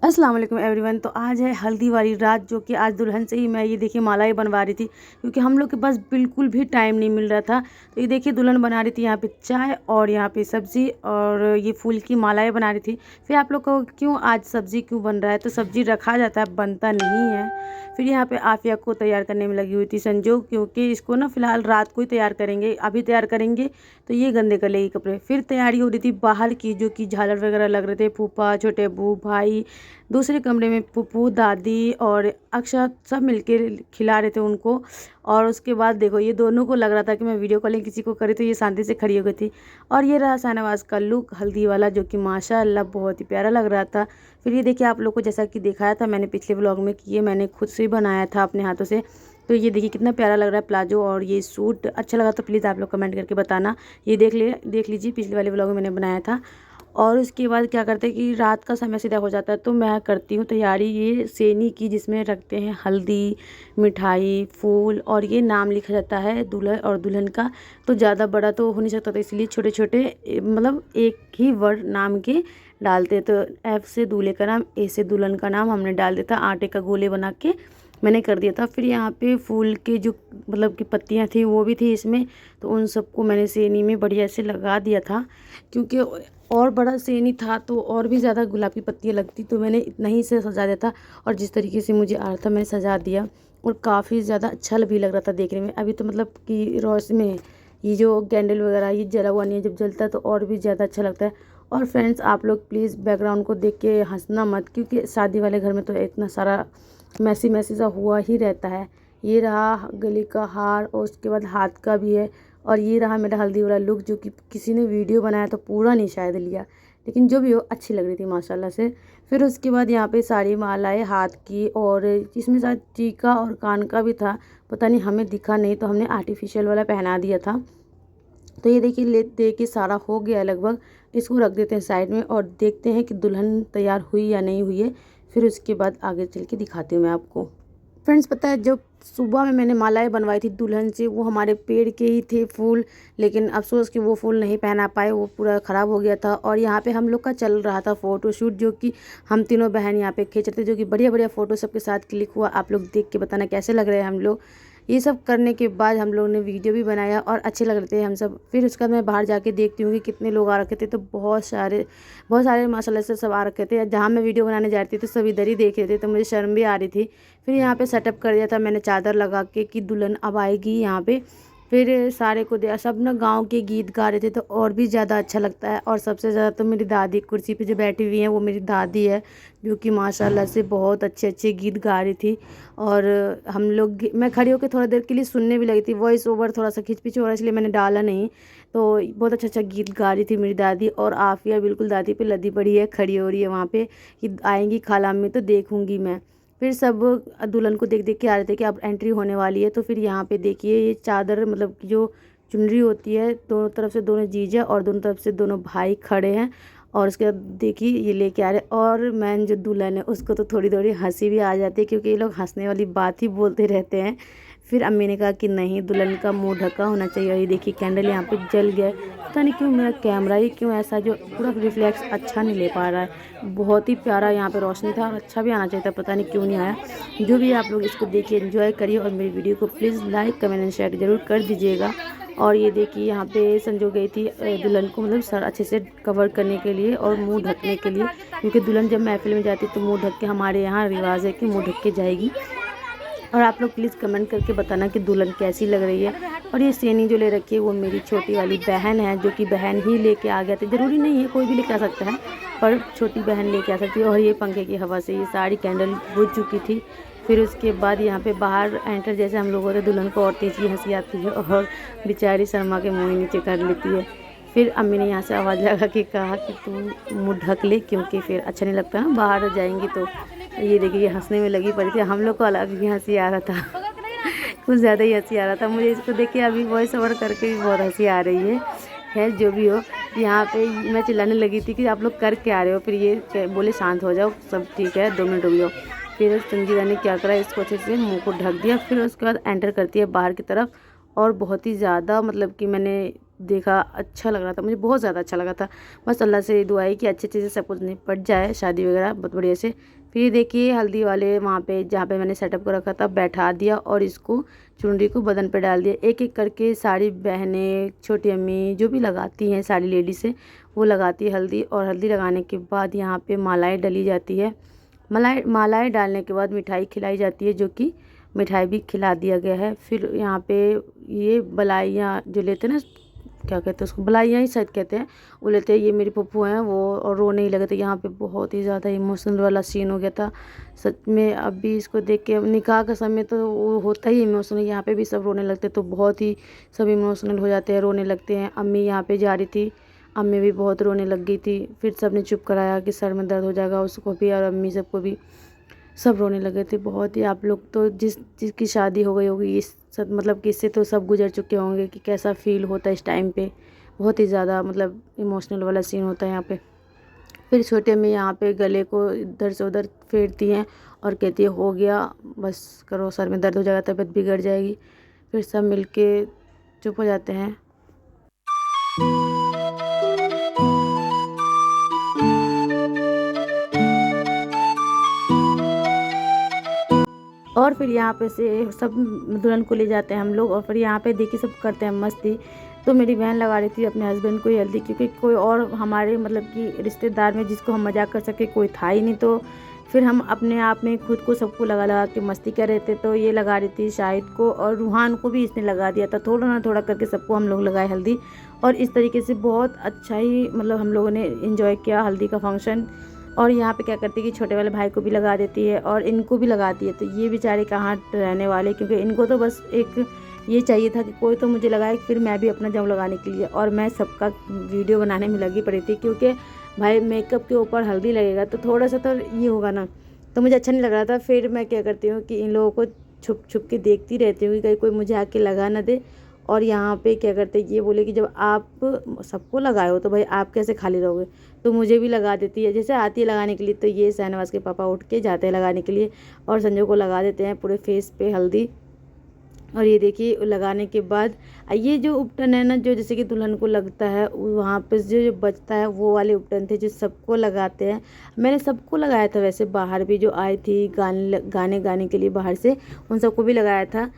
अस्सलाम वालेकुम एवरीवन। तो आज है हल्दी वाली रात, जो कि आज दुल्हन से ही मैं ये देखिए मालाएं बनवा रही थी, क्योंकि हम लोग के पास बिल्कुल भी टाइम नहीं मिल रहा था। तो ये देखिए दुल्हन बना रही थी यहाँ पे चाय और यहाँ पे सब्ज़ी, और ये फूल की मालाएं बना रही थी। फिर आप लोग को क्यों आज सब्ज़ी क्यों बन रहा है, तो सब्ज़ी रखा जाता है, बनता नहीं है। फिर यहाँ पे आफिया को तैयार करने में लगी हुई थी संजोग, क्योंकि इसको ना फ़िलहाल रात को ही तैयार करेंगे, अभी तैयार करेंगे तो ये गंदे कर लेगी कपड़े। फिर तैयारी हो रही थी बाहर की, जो कि झालर वगैरह लग रहे थे, फूफा, छोटे अब्बू, भाई, दूसरे कमरे में पप्पू, दादी और अक्षत सब मिलके खिला रहे थे उनको। और उसके बाद देखो ये दोनों को लग रहा था कि मैं वीडियो कॉलिंग किसी को करी, तो ये शांति से खड़ी हो गई थी। और ये रहा शाहनवाज का लुक हल्दी वाला, जो कि माशाअल्लाह बहुत ही प्यारा लग रहा था। फिर ये देखिए आप लोग को जैसा कि दिखाया था मैंने पिछले व्लॉग में कि ये मैंने खुद से ही बनाया था अपने हाथों से। तो ये देखिए कितना प्यारा लग रहा है प्लाजो, और ये सूट अच्छा लगा तो प्लीज़ आप लोग कमेंट करके बताना। ये देख लीजिए पिछले वाले व्लॉग में मैंने बनाया था। और उसके बाद क्या करते हैं कि रात का समय सीधा हो जाता है, तो मैं करती हूँ तैयारी ये सेनी की, जिसमें रखते हैं हल्दी, मिठाई, फूल, और ये नाम लिखा जाता है दूल्हा और दुल्हन का। तो ज़्यादा बड़ा तो हो नहीं सकता था, इसलिए छोटे छोटे मतलब एक ही वर्ड नाम के डालते हैं। तो एफ से दूल्हे का नाम, ए से दुल्हन का नाम हमने डाल दिया था, आटे का गोले बना के मैंने कर दिया था। फिर यहाँ पे फूल के जो मतलब की पत्तियाँ थी वो भी थी इसमें, तो उन सबको मैंने सेनी में बढ़िया से लगा दिया था, क्योंकि और बड़ा सेनी था तो और भी ज़्यादा गुलाबी पत्तियाँ लगती, तो मैंने इतना ही से सजा दिया था। और जिस तरीके से मुझे आ रहा था मैंने सजा दिया, और काफ़ी ज़्यादा अच्छा भी लग रहा था देखने में। अभी तो मतलब कि रोशनी में ये जो कैंडल वगैरह ये जला हुआ नहीं है, जब जलता है तो और भी ज़्यादा अच्छा लगता है। और फ्रेंड्स आप लोग प्लीज़ बैकग्राउंड को देख के हंसना मत, क्योंकि शादी वाले घर में तो इतना सारा मैसी मैसी सा हुआ ही रहता है। ये रहा गले का हार, और उसके बाद हाथ का भी है। और ये रहा मेरा हल्दी वाला लुक, जो कि किसी ने वीडियो बनाया तो पूरा नहीं शायद लिया, लेकिन जो भी हो अच्छी लग रही थी माशाल्लाह से। फिर उसके बाद यहाँ पे सारी मालाएं हाथ की, और इसमें शायद टीका और कान का भी था, पता नहीं हमें दिखा नहीं तो हमने आर्टिफिशियल वाला पहना दिया था। तो ये देखिए ले दे के सारा हो गया लगभग, इसको रख देते हैं साइड में और देखते हैं कि दुल्हन तैयार हुई या नहीं हुई है। फिर उसके बाद आगे चल के दिखाती हूँ मैं आपको। फ्रेंड्स पता है जब सुबह में मैंने मालाएं बनवाई थी दुल्हन से, वो हमारे पेड़ के ही थे फूल, लेकिन अफसोस कि वो फूल नहीं पहना पाए, वो पूरा ख़राब हो गया था। और यहाँ पे हम लोग का चल रहा था फ़ोटोशूट, जो कि हम तीनों बहन यहाँ पे खींच रहे थे, जो कि बढ़िया बढ़िया फ़ोटो सबके साथ क्लिक हुआ। आप लोग देख के बताना कैसे लग रहे हैं हम लोग। ये सब करने के बाद हम लोग ने वीडियो भी बनाया और अच्छे लग रहे थे हम सब। फिर उसके बाद मैं बाहर जाके देखती हूँ कि कितने लोग आ रखे थे, तो बहुत सारे माशाल्लाह से सब आ रखे थे। जहाँ मैं वीडियो बनाने जा रही थी तो सब इधर ही देख रहे थे, तो मुझे शर्म भी आ रही थी। फिर यहाँ पे सेटअप कर दिया था मैंने चादर लगा के कि दुल्हन अब आएगी यहाँ पे। फिर सारे को दिया, सब ना गाँव के गीत गा रहे थे, तो और भी ज़्यादा अच्छा लगता है। और सबसे ज़्यादा तो मेरी दादी कुर्सी पे जो बैठी हुई है वो मेरी दादी है, जो कि माशाल्लाह से बहुत अच्छे अच्छे गीत गा रही थी। और हम लोग मैं खड़ी होकर थोड़ा देर के लिए सुनने भी लगी थी, वॉइस ओवर थोड़ा सा खिंच पिच हो रहा है इसलिए मैंने डाला नहीं। तो बहुत अच्छा अच्छा गीत गा रही थी मेरी दादी, और आफिया बिल्कुल दादी पे लदी पड़ी है, खड़ी हो रही है वहाँ पे कि आएंगी खाला अम्मी तो देखूंगी मैं। फिर सब दुल्हन को देख देख के आ रहे थे कि अब एंट्री होने वाली है। तो फिर यहाँ पे देखिए ये चादर मतलब कि जो चुनरी होती है, दोनों तरफ से दोनों जीजा और दोनों तरफ से दोनों भाई खड़े हैं, और उसके बाद देखिए ये लेके आ रहे। और मैन जो दुल्हन है उसको तो थोड़ी थोड़ी हंसी भी आ जाती है, क्योंकि ये लोग हंसने वाली बात ही बोलते रहते हैं। फिर अम्मी ने कहा कि नहीं दुल्हन का मुंह ढका होना चाहिए। और ये देखिए कैंडल यहाँ पे जल गया है। पता नहीं क्यों मेरा कैमरा ही क्यों ऐसा जो पूरा रिफ्लेक्स अच्छा नहीं ले पा रहा है। बहुत ही प्यारा यहाँ पे रोशनी था, और अच्छा भी आना चाहिए था, पता नहीं क्यों नहीं आया। जो भी आप लोग इसको देखिए एंजॉय करिए, और मेरी वीडियो को please like comment and share ज़रूर कर दीजिएगा। और ये देखिए यहाँ पे संजो गई थी दुल्हन को मतलब सर अच्छे से कवर करने के लिए और मुंह ढकने के लिए, क्योंकि दुल्हन जब महफिल में जाती है तो मुंह ढक के, हमारे यहाँ रिवाज है कि मुंह ढक के जाएगी। और आप लोग प्लीज़ कमेंट करके बताना कि दुल्हन कैसी लग रही है। और ये सेनी जो ले रखी है वो मेरी छोटी वाली बहन है, जो कि बहन ही लेके आ गया था, ज़रूरी नहीं है कोई भी लेके आ सकता है, पर छोटी बहन लेके आ सकती है। और ये पंखे की हवा से ये सारी कैंडल बुझ चुकी थी। फिर उसके बाद यहाँ पे बाहर एंटर जैसे हम लोग होते दुल्हन को और तेज़ी हंसी आती है, और बेचारी शर्मा के मुँह नीचे कर लेती है। फिर अम्मी ने यहाँ से आवाज़ लगा के कहा कि तू मुँह ढक ले, क्योंकि फिर अच्छा नहीं लगता ना बाहर जाएंगी तो। ये देखिए ये हंसने में लगी पड़ी थी, हम लोग को अलग ही हंसी आ रहा था कुछ ज़्यादा ही हंसी आ रहा था मुझे इसको देख के। अभी वॉइस ओवर करके भी बहुत हंसी आ रही है। खैर जो भी हो, यहाँ पे मैं चिल्लाने लगी थी कि आप लोग कर क्या रहे हो। फिर ये बोले शांत हो जाओ, सब ठीक है, 2 मिनट रुक जाओ। फिर संजीदा ने क्या करा, इसको अच्छे से मुँह को ढक दिया। फिर उसके बाद एंटर करती है बाहर की तरफ, और बहुत ही ज़्यादा मतलब कि मैंने देखा, अच्छा लग रहा था, मुझे बहुत ज़्यादा अच्छा लगा था। बस अल्लाह से दुआ है कि अच्छे से सब कुछ निपट जाए, शादी वगैरह बहुत बढ़िया से। फिर देखिए हल्दी वाले वहाँ पे जहाँ पे मैंने सेटअप को रखा था बैठा दिया और इसको चुनरी को बदन पे डाल दिया। एक एक करके सारी बहनें, छोटी अम्मी जो भी लगाती हैं, सारी लेडीज़ है वो लगाती है हल्दी। और हल्दी लगाने के बाद यहाँ पे मालाएँ डली जाती है। मालाएँ डालने के बाद मिठाई खिलाई जाती है, जो कि मिठाई भी खिला दिया गया है। फिर यहाँ पे ये बलाइयाँ जो लेते हैं ना, क्या कहते हैं उसको, बलाइयाँ ही शायद कहते हैं, वो लेते हैं। ये मेरी पप्पू हैं वो, और रोने ही लगे थे। यहाँ पे बहुत ही ज़्यादा इमोशनल वाला सीन हो गया था सच में। अभी इसको देख के, निकाह का समय तो वो होता ही इमोशनल, यहाँ पे भी सब रोने लगते, तो बहुत ही सब इमोशनल हो जाते हैं, रोने लगते हैं। अम्मी यहाँ पे जा रही थी, अम्मी भी बहुत रोने लग गई थी। फिर सब ने चुप कराया कि सर में दर्द हो जाएगा, उसको भी और अम्मी सबको भी, सब रोने लगे थे बहुत ही। आप लोग तो जिसकी शादी हो गई होगी इस सब, मतलब कि इससे तो सब गुजर चुके होंगे कि कैसा फील होता है इस टाइम पे। बहुत ही ज़्यादा मतलब इमोशनल वाला सीन होता है यहाँ पे। फिर छोटे में यहाँ पे गले को इधर से उधर फेरती हैं और कहती है हो गया, बस करो, सर में दर्द हो जाएगा, तबीयत बिगड़ जाएगी। फिर सब मिलके चुप हो जाते हैं। और फिर यहाँ पे से सब दुल्हन को ले जाते हैं हम लोग, और फिर यहाँ पे देखिए सब करते हैं मस्ती। तो मेरी बहन लगा रही थी अपने हस्बैंड को हल्दी, क्योंकि कोई और हमारे मतलब कि रिश्तेदार में जिसको हम मजाक कर सके कोई था ही नहीं। तो फिर हम अपने आप में खुद को सबको लगा लगा के मस्ती कर रहे थे। तो ये लगा रही थी शाहिद को, और रूहान को भी इसने लगा दिया था, थोड़ा ना थोड़ा करके सबको हम लोग लगाए हल्दी। और इस तरीके से बहुत अच्छा ही मतलब हम लोगों ने इंजॉय किया हल्दी का फंक्शन। और यहाँ पे क्या करती है कि छोटे वाले भाई को भी लगा देती है और इनको भी लगाती है। तो ये बेचारे कहाँ रहने वाले, क्योंकि इनको तो बस एक ये चाहिए था कि कोई तो मुझे लगाए, फिर मैं भी अपना जाऊँ लगाने के लिए। और मैं सबका वीडियो बनाने में लगी पड़ी थी, क्योंकि भाई मेकअप के ऊपर हल्दी लगेगा तो थोड़ा सा तो ये होगा ना, तो मुझे अच्छा नहीं लग रहा था। फिर मैं क्या करती हूँ कि इन लोगों को छुप छुप के देखती रहती हूँ कि कहीं कोई मुझे आके लगा ना दे। और यहाँ पे क्या करते ये बोले कि जब आप सबको लगाए हो तो भाई आप कैसे खाली रहोगे, तो मुझे भी लगा देती है। जैसे आती है लगाने के लिए, तो ये शाहनवाज के पापा उठ के जाते हैं लगाने के लिए और संजय को लगा देते हैं पूरे फेस पे हल्दी। और ये देखिए लगाने के बाद ये जो उपटन है ना, जो जैसे कि दुल्हन को लगता है, वहाँ पे जो बचता है वो वाले उपटन थे जो सबको लगाते हैं। मैंने सबको लगाया था, वैसे बाहर भी जो आई थी गाने गाने के लिए बाहर से, उन सबको भी लगाया था।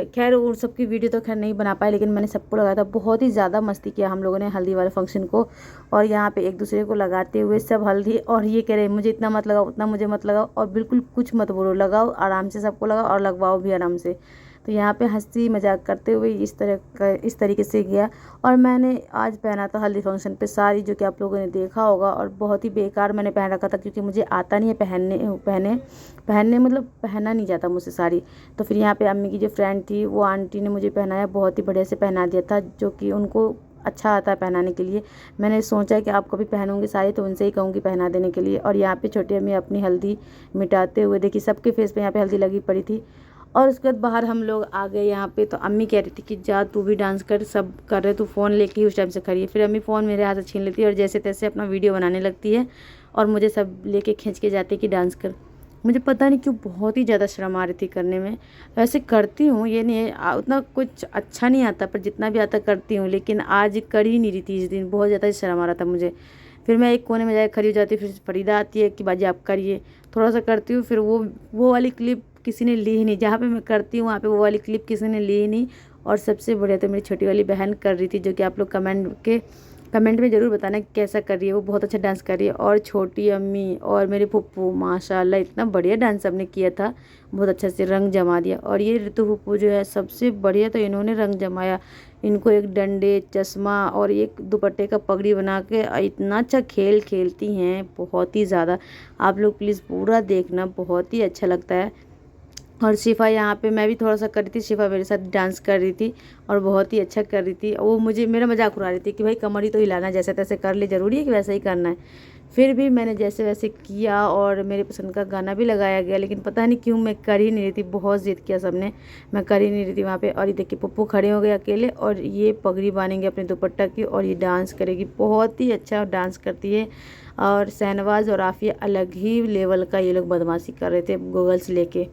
खैर उन सबकी वीडियो तो खैर नहीं बना पाए, लेकिन मैंने सबको लगाया था। बहुत ही ज़्यादा मस्ती किया हम लोगों ने हल्दी वाले फंक्शन को। और यहाँ पे एक दूसरे को लगाते हुए सब हल्दी, और ये कह रहे मुझे इतना मत लगाओ, उतना मुझे मत लगाओ, और बिल्कुल कुछ मत बोलो, लगाओ आराम से, सबको लगाओ और लगवाओ भी आराम से। तो यहाँ पे हंसी मजाक करते हुए इस तरीके से गया। और मैंने आज पहना था हल्दी फंक्शन पे साड़ी, जो कि आप लोगों ने देखा होगा, और बहुत ही बेकार मैंने पहन रखा था, क्योंकि मुझे आता नहीं है पहनने मतलब पहना नहीं जाता मुझसे साड़ी। तो फिर यहाँ पे अम्मी की जो फ्रेंड थी वो आंटी ने मुझे पहनाया, बहुत ही बढ़िया से पहना दिया था, जो कि उनको अच्छा आता है पहनाने के लिए। मैंने सोचा कि आप कभी पहनूंगी साड़ी तो उनसे ही कहूँगी पहना देने के लिए। और यहाँ पे छोटी अम्मी अपनी हल्दी मिटाते हुए, देखिए सबके फेस पे यहाँ पे हल्दी लगी पड़ी थी। और उसके बाद बाहर हम लोग आ गए यहाँ पे। तो अम्मी कह रही थी कि जा तू भी डांस कर, सब कर रहे, तू फ़ोन लेके ही उस टाइम से खड़ी है। फिर अम्मी फ़ोन मेरे हाथ से छीन लेती है और जैसे तैसे अपना वीडियो बनाने लगती है, और मुझे सब लेके खींच के जाते कि डांस कर। मुझे पता नहीं क्यों बहुत ही ज़्यादा शर्म आ रही थी करने में। वैसे करती हूँ, ये नहीं है उतना कुछ अच्छा नहीं आता, पर जितना भी आता करती हूँ, लेकिन आज कर ही नहीं रही थी इस दिन, बहुत ज़्यादा शर्म आ रहा था मुझे। फिर मैं एक कोने में जाकर खड़ी हो जाती, फिर फरीदा आती है कि बाजी आप करिए, थोड़ा सा करती हूँ। फिर वो वाली क्लिप किसी ने ली ही नहीं, जहाँ पे मैं करती हूँ वहाँ पे वो वाली क्लिप किसी ने ली ही नहीं। और सबसे बढ़िया तो मेरी छोटी वाली बहन कर रही थी, जो कि आप लोग कमेंट में ज़रूर बताना कि कैसा कर रही है, वो बहुत अच्छा डांस कर रही है। और छोटी अम्मी और मेरे फुप्पू माशाल्लाह इतना बढ़िया डांस सबने किया था, बहुत अच्छा से रंग जमा दिया। और ये ऋतु फुप्पू जो है सबसे बढ़िया, तो इन्होंने रंग जमाया। इनको एक डंडे, चश्मा और एक दुपट्टे का पगड़ी बना के इतना अच्छा खेल खेलती हैं, बहुत ही ज़्यादा। आप लोग प्लीज़ पूरा देखना, बहुत ही अच्छा लगता है। और शिफा यहाँ पे, मैं भी थोड़ा सा कर रही थी, शिफा मेरे साथ डांस कर रही थी और बहुत ही अच्छा कर रही थी। वो मुझे मेरा मजाक उड़ा रही थी कि भाई कमर ही तो हिलाना, जैसे तैसे कर ले, ज़रूरी है कि वैसा ही करना है। फिर भी मैंने जैसे वैसे किया और मेरे पसंद का गाना भी लगाया गया, लेकिन पता नहीं क्यों मैं कर ही नहीं रही थी, बहुत ज़िद किया सबने, मैं कर ही नहीं रही थी वहाँ पे। और ये देखिए पप्पू खड़े हो गए अकेले, और ये पगड़ी बांधेंगे अपने दुपट्टा की और ये डांस करेगी, बहुत ही अच्छा डांस करती है। और शहनवाज और आफिया अलग ही लेवल का ये लोग बदमाशी कर रहे थे गूगल्स लेके।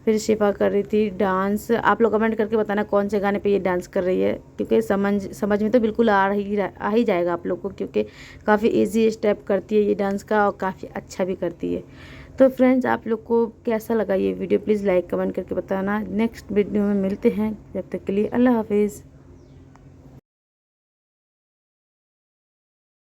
फिर शिफा कर रही थी डांस। आप लोग कमेंट करके बताना कौन से गाने पे ये डांस कर रही है, क्योंकि समझ में तो बिल्कुल आ ही जाएगा आप लोग को, क्योंकि काफ़ी इजी स्टेप करती है ये डांस का और काफ़ी अच्छा भी करती है। तो फ्रेंड्स, आप लोग को कैसा लगा ये वीडियो प्लीज़ लाइक कमेंट करके बताना। नेक्स्ट वीडियो में मिलते हैं, जब तक के लिए अल्लाह हाफिज़।